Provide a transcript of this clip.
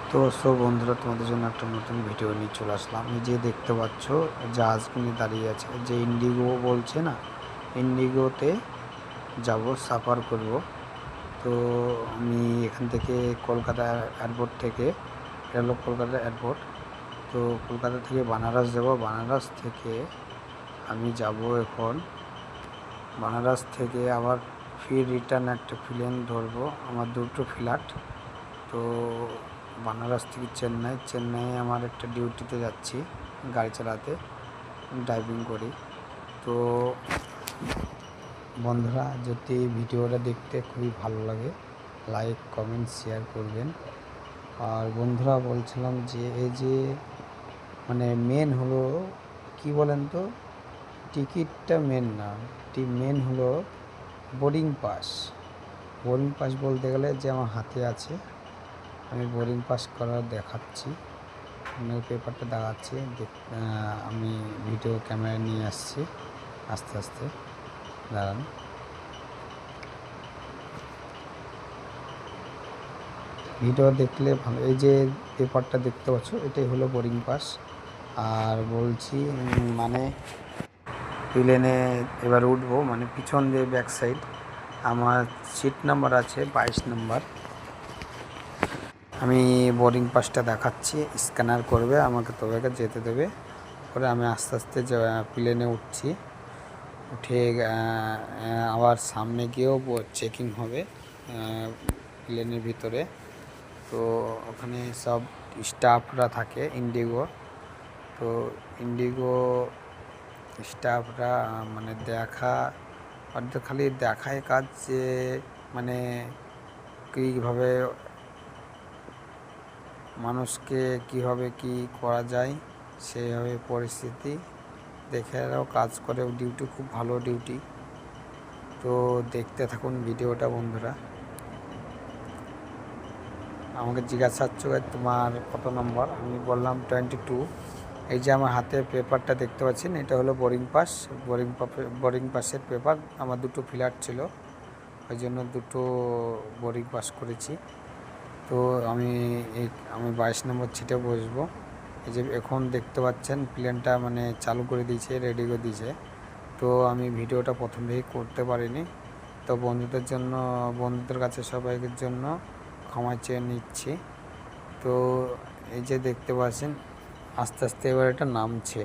তো বন্ধুরা, তোমাদের জন্য একটা নতুন ভিডিও নিয়ে চলে আসলাম। এই যে দেখতে পাচ্ছ জাহাজগুলি দাঁড়িয়ে আছে, যে ইন্ডিগো বলছে না, ইন্ডিগোতে যাব, সাফার করব। তো আমি এখান থেকে কলকাতা এয়ারপোর্ট থেকে, এটা হলো কলকাতা এয়ারপোর্ট, তো কলকাতা থেকে বানারস যাব। বানারস থেকে আমি যাব এখন, বানারস থেকে আবার ফির রিটার্ন একটা প্লেন ধরবো। আমার দুটো ফ্লাইট। তো বানারস থেকে চেন্নাই আমার একটা ডিউটিতে যাচ্ছি, গাড়ি চালাতে, ড্রাইভিং করি। তো বন্ধুরা, যদি ভিডিওটা দেখতে খুবই ভালো লাগে, লাইক কমেন্ট শেয়ার করবেন। আর বন্ধুরা, বলছিলাম যে এই যে মানে মেন হলো কি বলেন তো, টিকিটটা মেন না, মেন হলো বোর্ডিং পাস। বোর্ডিং পাস বলতে গেলে যে আমার হাতে আছে, আমি বোর্ডিং পাস করা দেখাচ্ছি, আপনার পেপারটা দেখাচ্ছি। আমি ভিডিও ক্যামেরা নিয়ে আসছি, আস্তে আস্তে দাঁড়ান। ভিডিও দেখলে ভালো। এই যে পেপারটা দেখতে পাচ্ছ, এটাই হলো বোর্ডিং পাস। আর বলছি মানে প্লেনে এবার উঠবো, মানে পিছন দিয়ে ব্যাক সাইড আমার সিট নাম্বার আছে 22 নাম্বার। আমি বোর্ডিং পাসটা দেখাচ্ছি, স্ক্যানার করবে আমাকে, তবে যেতে দেবে। করে আমি আস্তে আস্তে প্লেনে উঠছি। উঠে আবার সামনে গিয়েও চেকিং হবে প্লেনের ভিতরে। তো ওখানে সব স্টাফরা থাকে ইন্ডিগো। তো ইন্ডিগো স্টাফরা মানে ওদের খালি দেখায় কাজ, যে মানে কীভাবে মানুষকে কীভাবে কি করা যায়, সেইভাবে পরিস্থিতি দেখে এরাও কাজ করে। ডিউটি খুব ভালো ডিউটি। তো দেখতে থাকুন ভিডিওটা বন্ধুরা। আমাকে জিজ্ঞাসা হচ্ছে তোমার কত নম্বর, আমি বললাম 22। এই যে আমার হাতে পেপারটা দেখতে পাচ্ছেন, এটা হলো বোর্ডিং পাস। বোর্ডিং পাসের পেপার। আমার দুটো ফ্লাইট ছিল, ওই জন্য দুটো বোর্ডিং পাস করেছি। তো আমি 22 নম্বর সিটে বসবো। এই যে এখন দেখতে পাচ্ছেন প্লেনটা মানে চালু করে দিয়েছে, রেডি করে দিয়েছে। তো আমি ভিডিওটা প্রথম থেকেই করতে পারিনি। তো বন্ধুদের কাছে সবাইকে জন্য ক্ষমা চেয়ে নিচ্ছি। তো এই যে দেখতে পাচ্ছেন আস্তে আস্তে এবার এটা নামছে।